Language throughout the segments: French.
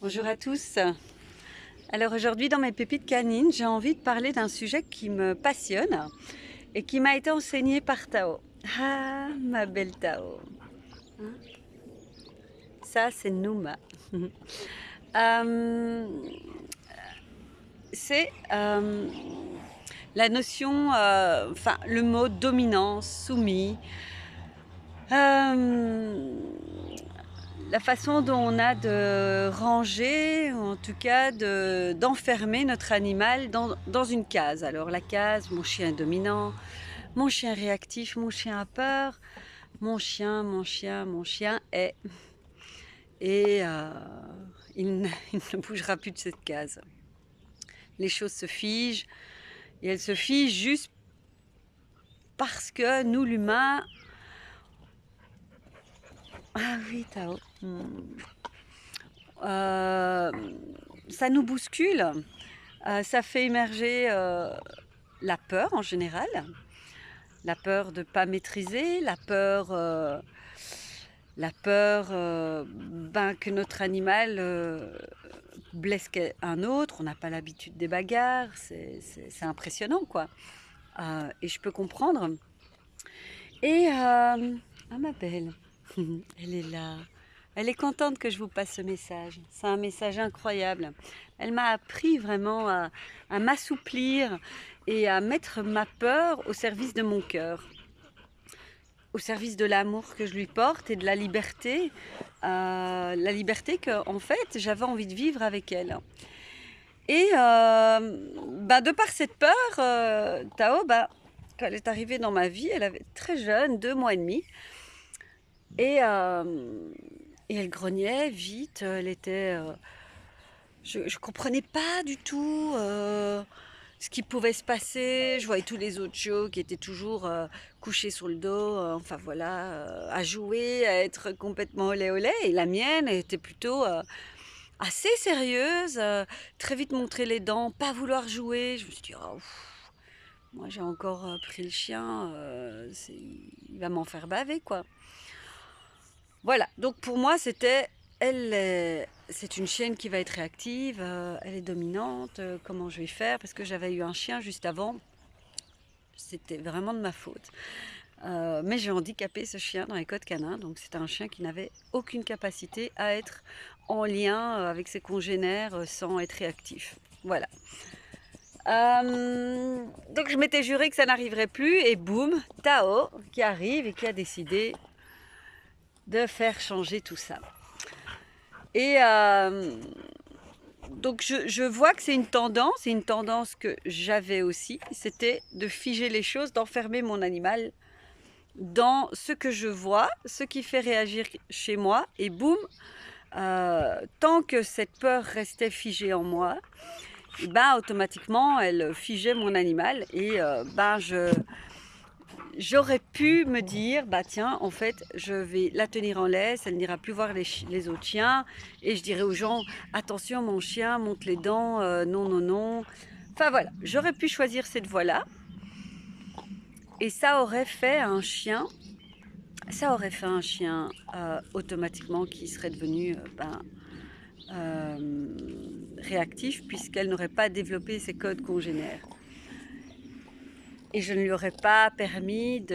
Bonjour à tous. Alors aujourd'hui dans mes pépites canines, j'ai envie de parler d'un sujet qui me passionne et qui m'a été enseigné par Tao. Ah, ma belle Tao. Hein, ça c'est Nouma. Euh, c'est la notion, enfin le mot dominance, soumis. Euh, la façon dont on a de ranger, ou en tout cas d'enfermer notre animal dans une case. Alors la case, mon chien est dominant, mon chien réactif, mon chien a peur, mon chien est... Et il ne bougera plus de cette case. Les choses se figent, et elles se figent juste parce que nous, l'humain... Ah oui, Tao. Ça nous bouscule, ça fait émerger la peur en général, la peur de ne pas maîtriser, la peur que notre animal blesse un autre. On n'a pas l'habitude des bagarres, c'est impressionnant quoi. Et je peux comprendre. Et ah ma belle, elle est là. Elle est contente que je vous passe ce message. C'est un message incroyable. Elle m'a appris vraiment à m'assouplir et à mettre ma peur au service de mon cœur, au service de l'amour que je lui porte et de la liberté que, en fait, j'avais envie de vivre avec elle. Et de par cette peur, Tao, quand elle est arrivée dans ma vie, elle avait très jeune, 2 mois et demi. Et elle grognait vite, elle était... je ne comprenais pas du tout ce qui pouvait se passer. Je voyais tous les autres chiots qui étaient toujours couchés sur le dos, enfin voilà, à jouer, à être complètement olé olé. Et la mienne elle était plutôt assez sérieuse, très vite montrer les dents, pas vouloir jouer. Je me suis dit, oh, moi j'ai encore pris le chien, il va m'en faire baver quoi. Voilà, donc pour moi c'était, c'est une chienne qui va être réactive, elle est dominante, comment je vais faire? Parce que j'avais eu un chien juste avant, c'était vraiment de ma faute. Mais j'ai handicapé ce chien dans les codes canins, donc c'était un chien qui n'avait aucune capacité à être en lien avec ses congénères sans être réactif. Voilà. Donc je m'étais juré que ça n'arriverait plus et boum, Tao qui arrive et qui a décidé de faire changer tout ça. Et donc je vois que c'est une tendance que j'avais aussi, c'était de figer les choses, d'enfermer mon animal dans ce que je vois, ce qui fait réagir chez moi, et boum, tant que cette peur restait figée en moi, automatiquement elle figeait mon animal, et j'aurais pu me dire, tiens, en fait, je vais la tenir en laisse, elle n'ira plus voir les autres chiens, et je dirais aux gens, attention, mon chien monte les dents, non, non, non. Enfin voilà, j'aurais pu choisir cette voie-là, et ça aurait fait un chien, automatiquement qui serait devenu réactif, puisqu'elle n'aurait pas développé ses codes congénères. Et je ne lui aurais pas permis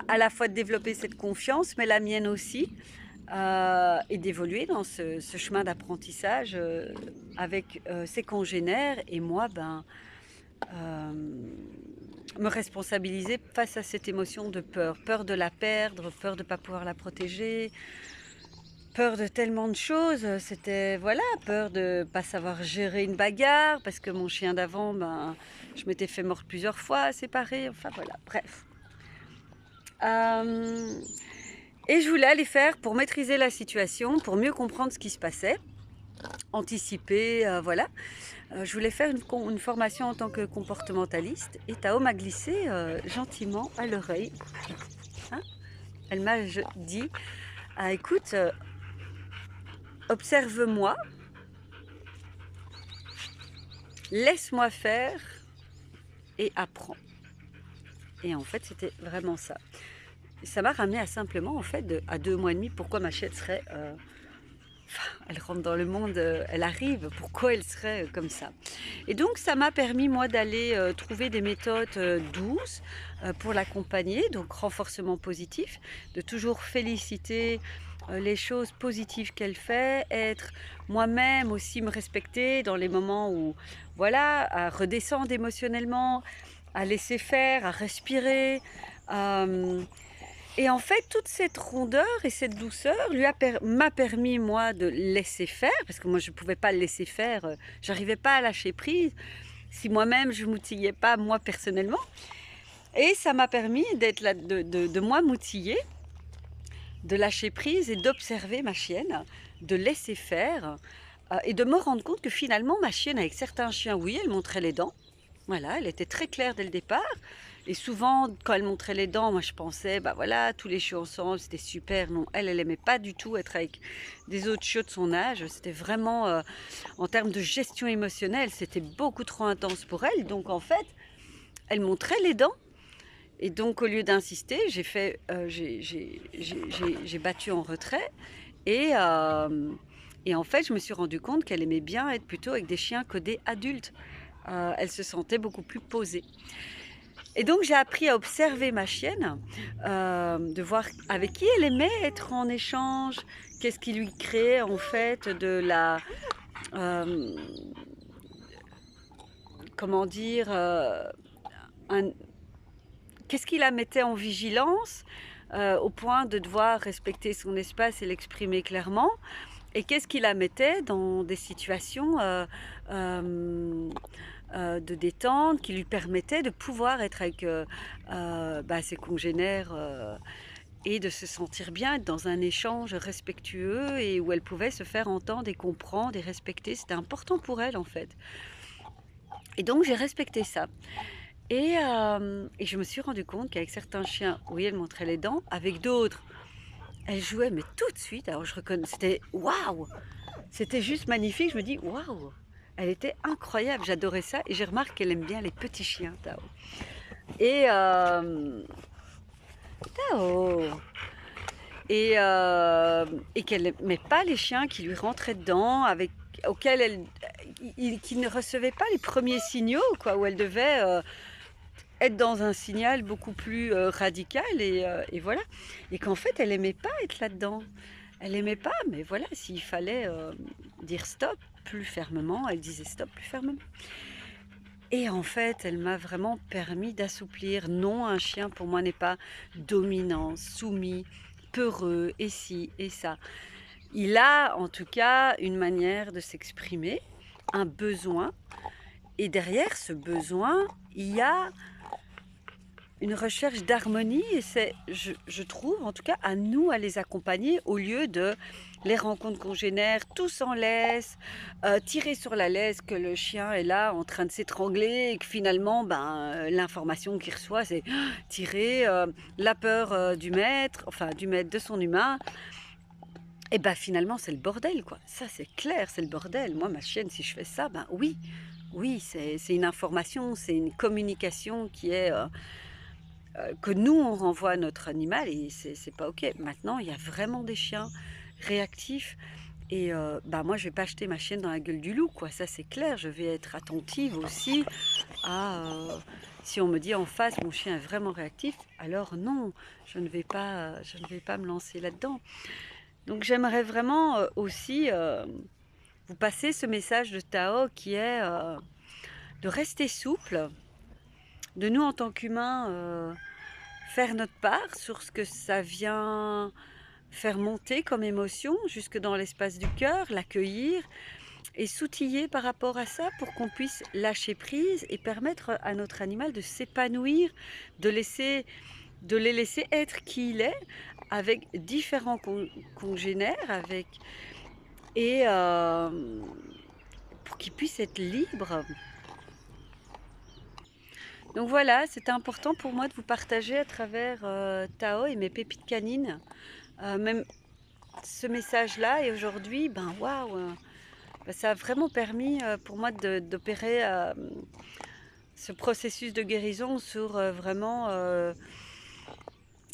à la fois de développer cette confiance, mais la mienne aussi, et d'évoluer dans ce chemin d'apprentissage avec ses congénères, et moi, me responsabiliser face à cette émotion de peur. Peur de la perdre, peur de ne pas pouvoir la protéger, peur de tellement de choses. C'était, voilà, peur de ne pas savoir gérer une bagarre, parce que mon chien d'avant, je m'étais fait mordre plusieurs fois, séparée, enfin voilà, bref. Et je voulais aller faire pour maîtriser la situation, pour mieux comprendre ce qui se passait, anticiper, voilà. Je voulais faire une formation en tant que comportementaliste, et Tao m'a glissé gentiment à l'oreille. Hein, elle m'a dit, écoute, observe-moi, laisse-moi faire et apprends. Et en fait, c'était vraiment ça. Ça m'a ramené à simplement, en fait, à 2 mois et demi, pourquoi ma chienne serait Elle rentre dans le monde, elle arrive, pourquoi elle serait comme ça? Et donc ça m'a permis moi d'aller trouver des méthodes douces pour l'accompagner, donc renforcement positif, de toujours féliciter les choses positives qu'elle fait, être moi-même aussi, me respecter dans les moments où, voilà, à redescendre émotionnellement, à laisser faire, à respirer. euh, et en fait, toute cette rondeur et cette douceur m'a permis, moi, de laisser faire, parce que moi, je ne pouvais pas le laisser faire, j'arrivais pas à lâcher prise, si moi-même, je m'outillais pas, moi, personnellement. Et ça m'a permis d'être là, de moi m'outiller, de lâcher prise et d'observer ma chienne, de laisser faire, et de me rendre compte que finalement, ma chienne, avec certains chiens, oui, elle montrait les dents. Voilà, elle était très claire dès le départ. Et souvent, quand elle montrait les dents, moi je pensais, bah voilà, tous les chiots ensemble, c'était super. Non, elle aimait pas du tout être avec des autres chiots de son âge. C'était vraiment, en termes de gestion émotionnelle, c'était beaucoup trop intense pour elle. Donc en fait, elle montrait les dents. Et donc au lieu d'insister, j'ai battu en retrait. Et en fait, je me suis rendu compte qu'elle aimait bien être plutôt avec des chiens codés adultes. Elle se sentait beaucoup plus posée. Et donc j'ai appris à observer ma chienne, de voir avec qui elle aimait être en échange, qu'est-ce qui lui créait en fait de la... euh, comment dire un- qu'est-ce qui la mettait en vigilance au point de devoir respecter son espace et l'exprimer clairement, et qu'est-ce qui la mettait dans des situations de détente qui lui permettaient de pouvoir être avec ses congénères et de se sentir bien, être dans un échange respectueux et où elle pouvait se faire entendre et comprendre et respecter. C'était important pour elle en fait. Et donc j'ai respecté ça. Et je me suis rendu compte qu'avec certains chiens, oui, elle montrait les dents, avec d'autres, elle jouait, mais tout de suite. Alors je reconnais, c'était waouh, c'était juste magnifique. Je me dis waouh, elle était incroyable, j'adorais ça. Et j'ai remarqué qu'elle aime bien les petits chiens, Tao. Et Tao. Et qu'elle n'aimait pas les chiens qui lui rentraient dedans, auxquels qui ne recevaient pas les premiers signaux, quoi, où elle devait être dans un signal beaucoup plus radical et voilà. Et qu'en fait, elle aimait pas être là-dedans. Elle aimait pas, mais voilà, s'il fallait dire stop plus fermement, elle disait stop plus fermement. Et en fait, elle m'a vraiment permis d'assouplir. Non, un chien pour moi n'est pas dominant, soumis, peureux, et ci et ça. Il a en tout cas une manière de s'exprimer, un besoin. Et derrière ce besoin, il y a une recherche d'harmonie et c'est, je trouve, en tout cas, à nous à les accompagner au lieu de les rencontres congénères, tous en laisse, tirer sur la laisse que le chien est là en train de s'étrangler et que finalement, l'information qu'il reçoit, c'est tirer la peur du maître, enfin du maître de son humain. Et finalement, c'est le bordel, quoi. Ça, c'est clair, c'est le bordel. Moi, ma chienne, si je fais ça, oui, oui, c'est une information, c'est une communication qui est... que nous on renvoie à notre animal et c'est pas ok. Maintenant il y a vraiment des chiens réactifs et moi je vais pas acheter ma chienne dans la gueule du loup, quoi, ça c'est clair. Je vais être attentive aussi à si on me dit en face mon chien est vraiment réactif, alors non, je ne vais pas me lancer là-dedans. Donc j'aimerais vraiment aussi vous passer ce message de Tao qui est de rester souple, de nous en tant qu'humains faire notre part sur ce que ça vient faire monter comme émotion jusque dans l'espace du cœur, l'accueillir et s'outiller par rapport à ça pour qu'on puisse lâcher prise et permettre à notre animal de s'épanouir, de les laisser être qui il est avec différents congénères et pour qu'il puisse être libre. Donc voilà, c'était important pour moi de vous partager à travers Tao et mes pépites canines, même ce message-là. Et aujourd'hui, waouh, ça a vraiment permis pour moi d'opérer ce processus de guérison sur vraiment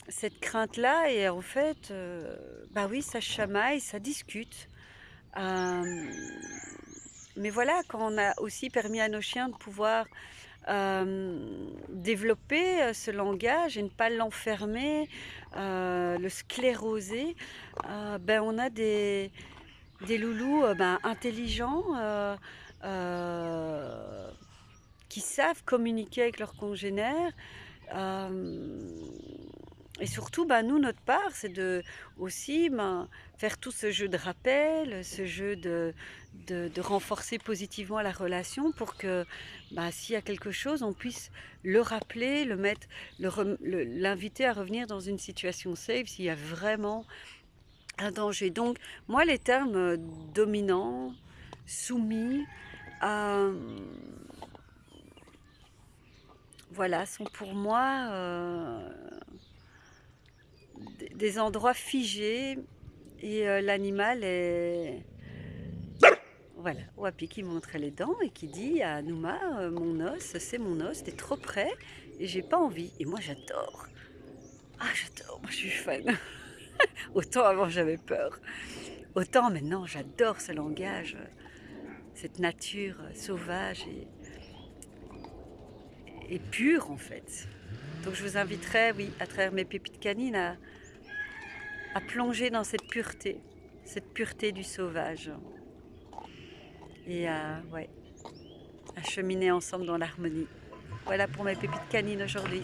cette crainte-là. Et en fait, oui, ça chamaille, ça discute. Mais voilà, quand on a aussi permis à nos chiens de pouvoir développer ce langage et ne pas l'enfermer, le scléroser, ben on a des loulous ben, intelligents qui savent communiquer avec leurs congénères. Et surtout, ben, nous, notre part, c'est de aussi ben, faire tout ce jeu de rappel, ce jeu de renforcer positivement la relation pour que ben, s'il y a quelque chose, on puisse le rappeler, le mettre, l'inviter à revenir dans une situation safe s'il y a vraiment un danger. Donc, moi, les termes dominants, soumis, euh, voilà, sont pour moi des endroits figés et l'animal est... Voilà, Wapi qui montrait les dents et qui dit à Nouma, mon os, c'est mon os, t'es trop près et j'ai pas envie. Et moi j'adore. Ah j'adore, moi je suis fan. Autant avant j'avais peur. Autant maintenant j'adore ce langage, cette nature sauvage et pure en fait. Donc je vous inviterai, oui, à travers mes pépites canines, à plonger dans cette pureté du sauvage. Et ouais, à cheminer ensemble dans l'harmonie. Voilà pour mes pépites canines aujourd'hui.